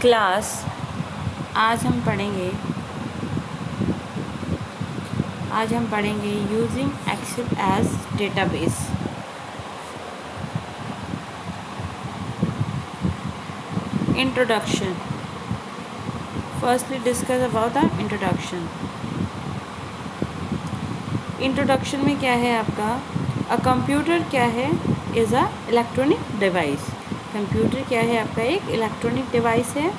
Class आज हम पढ़ेंगे using Excel as database. Introduction. Firstly discuss about the introduction. Introduction में क्या है आपका, अ कंप्यूटर क्या है, is a electronic device. Computer क्या है आपका, एक इलेक्ट्रॉनिक डिवाइस है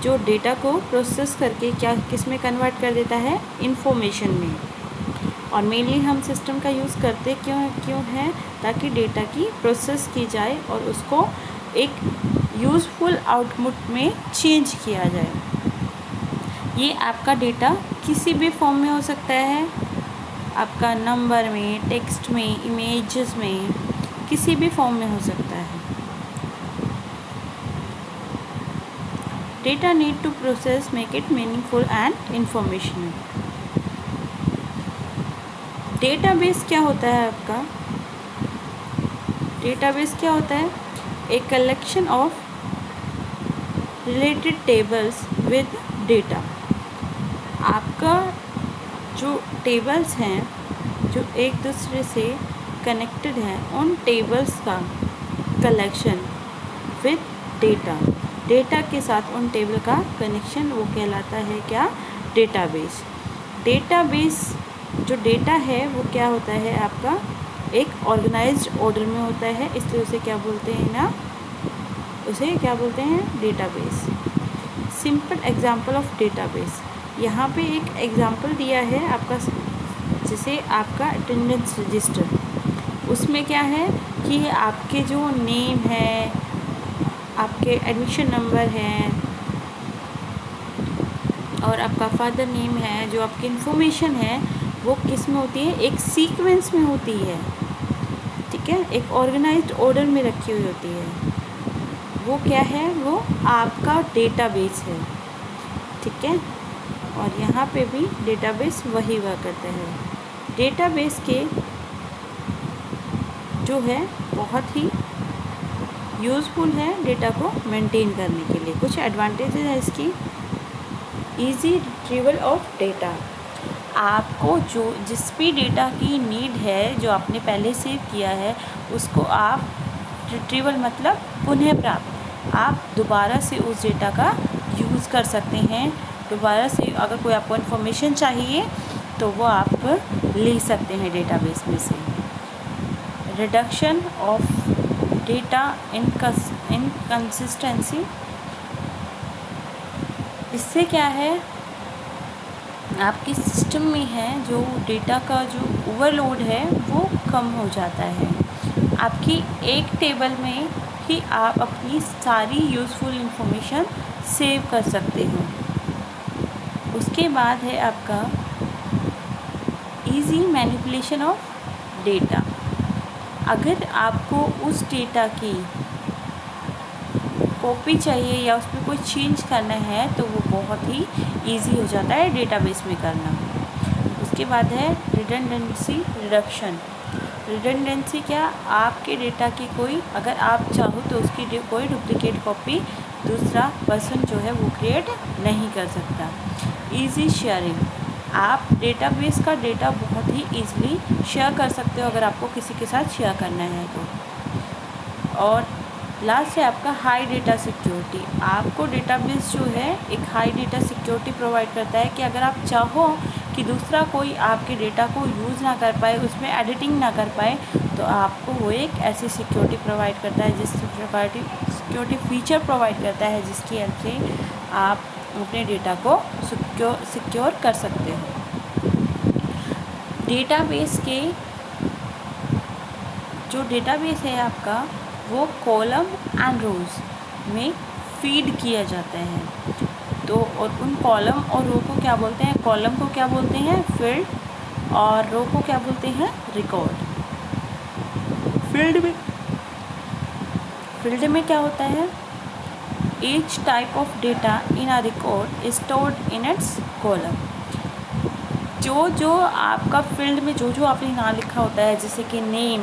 जो डेटा को प्रोसेस करके किस में कन्वर्ट कर देता है, इंफॉर्मेशन में। और मेनली हम सिस्टम का यूज़ करते क्यों हैं, ताकि डेटा की प्रोसेस की जाए और उसको एक यूज़फुल आउटपुट में चेंज किया जाए। ये आपका डेटा किसी भी फॉर्म में हो सकता है, आपका नंबर में, टेक्स्ट में, इमेजेस में, किसी भी फॉर्म में हो सकता है। Data need to process make it meaningful and informational. Database क्या होता है आपका, डेटाबेस क्या होता है, a collection of related tables with data. आपका जो टेबल्स हैं जो एक दूसरे से कनेक्टेड हैं, उन टेबल्स का कलेक्शन विद डेटा, डेटा के साथ उन टेबल का कनेक्शन, वो कहलाता है क्या, डेटाबेस। डेटाबेस जो डेटा है वो क्या होता है आपका, एक ऑर्गेनाइज्ड ऑर्डर में होता है, इसलिए उसे क्या बोलते हैं ना, उसे क्या बोलते हैं, database. Simple example of database, यहाँ पे एक एग्जांपल दिया है आपका, जैसे आपका अटेंडेंस रजिस्टर। उसमें क्या है कि आपके जो नेम है, आपके एडमिशन नंबर है और आपका फादर नेम है, जो आपकी इन्फॉर्मेशन है वो किस में होती है, एक सीक्वेंस में होती है, ठीक है, एक ऑर्गेनाइज्ड ऑर्डर में रखी हुई होती है। वो क्या है, वो आपका डेटाबेस है, ठीक है। और यहाँ पे भी डेटाबेस वही हुआ करता है। डेटाबेस के जो है बहुत ही यूज़फुल है डेटा को मेंटेन करने के लिए। कुछ एडवांटेजेस है इसकी, इजी रिट्रीवल ऑफ डेटा। आपको जो जिस भी डेटा की नीड है, जो आपने पहले सेव किया है, उसको आप रिट्रीवल मतलब पुनः प्राप्त, आप दोबारा से उस डेटा का यूज़ कर सकते हैं। दोबारा से अगर कोई आपको इन्फॉर्मेशन चाहिए तो वो आप ले सकते हैं डेटाबेस में से। रिडक्शन ऑफ डेटा इनकंसिस्टेंसी, इससे क्या है, आपके सिस्टम में है जो डेटा का जो ओवरलोड है वो कम हो जाता है। आपकी एक टेबल में ही आप अपनी सारी यूज़फुल इंफॉर्मेशन सेव कर सकते हो। उसके बाद है आपका इजी मैनिपुलेशन ऑफ डेटा। अगर आपको उस डेटा की कॉपी चाहिए या उसमें कोई चेंज करना है तो वो बहुत ही इजी हो जाता है डेटाबेस में करना। उसके बाद है रिडंडेंसी रिडक्शन। रिडंडेंसी क्या, आपके डेटा की कोई, अगर आप चाहो तो उसकी कोई डुप्लिकेट कॉपी दूसरा पर्सन जो है वो क्रिएट नहीं कर सकता। इजी शेयरिंग, आप डेटाबेस का डेटा बहुत ही ईजिली शेयर कर सकते हो अगर आपको किसी के साथ शेयर करना है तो। और लास्ट है आपका हाई डेटा सिक्योरिटी। आपको डेटाबेस जो है एक हाई डेटा सिक्योरिटी प्रोवाइड करता है कि अगर आप चाहो कि दूसरा कोई आपके डेटा को यूज़ ना कर पाए, उसमें एडिटिंग ना कर पाए, तो आपको वो एक ऐसी सिक्योरिटी प्रोवाइड करता है, जिस सिक्योरिटी फीचर प्रोवाइड करता है जिसकी हेल्प से आप अपने डेटा को सिक्योर कर सकते हो। डेटाबेस के जो डेटाबेस है आपका वो कॉलम एंड रोज़ में फीड किया जाता है। तो और उन कॉलम और रो को क्या बोलते हैं, कॉलम को क्या बोलते हैं, फील्ड, और रो को क्या बोलते हैं, रिकॉर्ड। फील्ड में क्या होता है, each type of data in a record is stored in its column. जो आपका फील्ड में जो आपने नाम लिखा होता है, जैसे कि नेम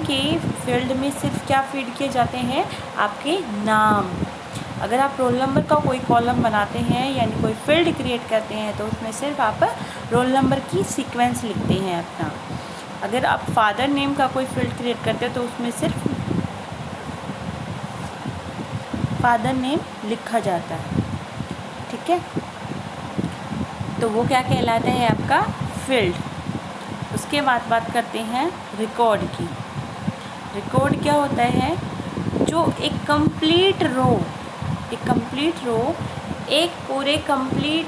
के फील्ड में सिर्फ क्या फीड किए जाते हैं, आपके नाम। अगर आप रोल नंबर का कोई कॉलम बनाते हैं यानी कोई फील्ड क्रिएट करते हैं तो उसमें सिर्फ आप रोल नंबर की सीक्वेंस लिखते हैं अपना। अगर आप फादर नेम का कोई फील्ड क्रिएट करते हैं तो उसमें सिर्फ फादर नेम लिखा जाता है, ठीक है। तो वो क्या कहलाता है आपका फील्ड। उसके बाद बात करते हैं रिकॉर्ड की। रिकॉर्ड क्या होता है, जो एक कंप्लीट रो एक पूरे कंप्लीट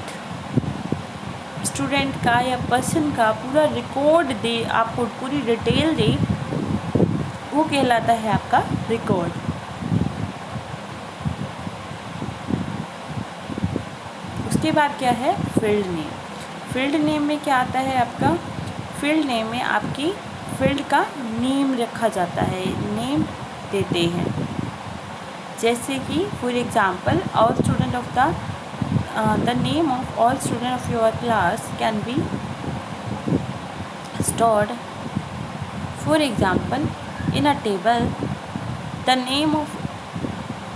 स्टूडेंट का या पर्सन का पूरा रिकॉर्ड दे, आपको पूरी डिटेल दे, वो कहलाता है आपका रिकॉर्ड। उसके बाद क्या है फील्ड नेम। फील्ड नेम में क्या आता है आपका, फील्ड नेम में आपकी फील्ड का नेम रखा जाता है, नेम देते हैं। जैसे कि for example all student of the name of all student of your class can be stored for example in a table, the name of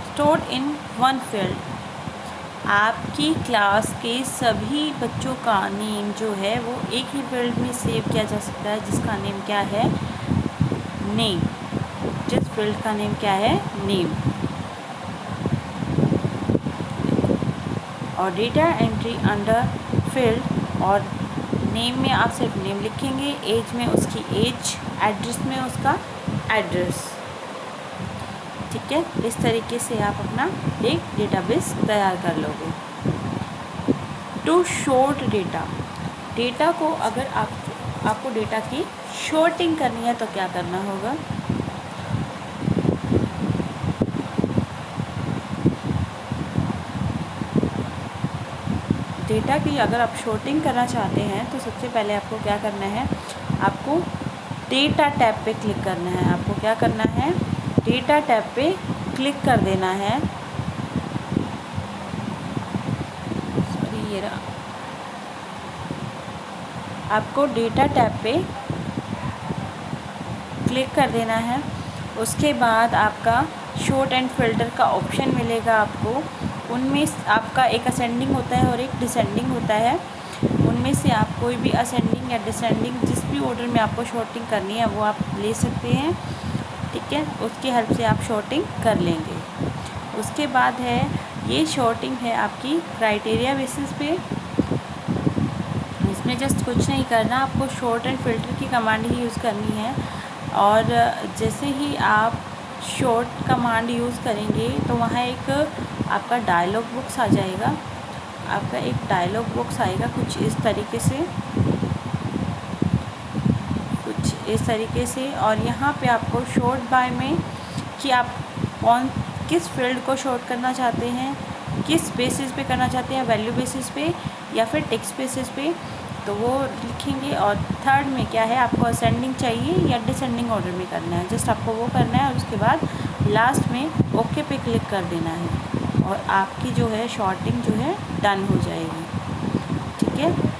stored in one field। आपकी class के सभी बच्चों का नेम जो है वो एक ही फील्ड में सेव किया जा सकता है, जिसका नेम क्या है, नेम। जिस फील्ड का नेम क्या है, नेम। और डेटा एंट्री अंडर फील्ड, और नेम में आप सिर्फ नेम लिखेंगे, एज में उसकी एज, एड्रेस में उसका एड्रेस, ठीक है। इस तरीके से आप अपना एक डेटाबेस तैयार कर लोगे। टू शॉर्ट डेटा को अगर आपको डेटा की शॉर्टिंग करनी है तो क्या करना होगा, डेटा की अगर आप शॉर्टिंग करना चाहते हैं तो सबसे पहले आपको क्या करना है, आपको डेटा टैब पे क्लिक करना है। आपको क्या करना है, डेटा टैब पे क्लिक कर देना है। सॉरी, ये रहा। आपको डेटा टैब पे क्लिक कर देना है। उसके बाद आपका शॉर्ट एंड फिल्टर का ऑप्शन मिलेगा आपको। उनमें आपका एक असेंडिंग होता है और एक डिसेंडिंग होता है। उनमें से आप कोई भी असेंडिंग या डिसेंडिंग जिस भी ऑर्डर में आपको शॉर्टिंग करनी है वो आप ले सकते हैं, ठीक है। उसकी हेल्प से आप शॉर्टिंग कर लेंगे। उसके बाद है ये शॉर्टिंग है आपकी क्राइटेरिया बेसिस पे। इसमें जस्ट कुछ नहीं करना, आपको शॉर्ट एंड फिल्टर की कमांड ही यूज़ करनी है। और जैसे ही आप शॉर्ट कमांड यूज़ करेंगे तो वहाँ एक आपका डायलॉग बॉक्स आ जाएगा। आपका एक डायलॉग बॉक्स आएगा कुछ इस तरीके से, और यहाँ पे आपको शॉर्ट बाय में कि आप किस फील्ड को शॉर्ट करना चाहते हैं, किस बेसिस पे करना चाहते हैं, वैल्यू बेसिस पे या फिर टेक्स्ट बेसिस पे, तो वो लिखेंगे। और थर्ड में क्या है, आपको असेंडिंग चाहिए या डिसेंडिंग ऑर्डर में करना है, जस्ट आपको वो करना है। और उसके बाद लास्ट में ओके पे क्लिक कर देना है और आपकी जो है शॉर्टिंग जो है डन हो जाएगी, ठीक है।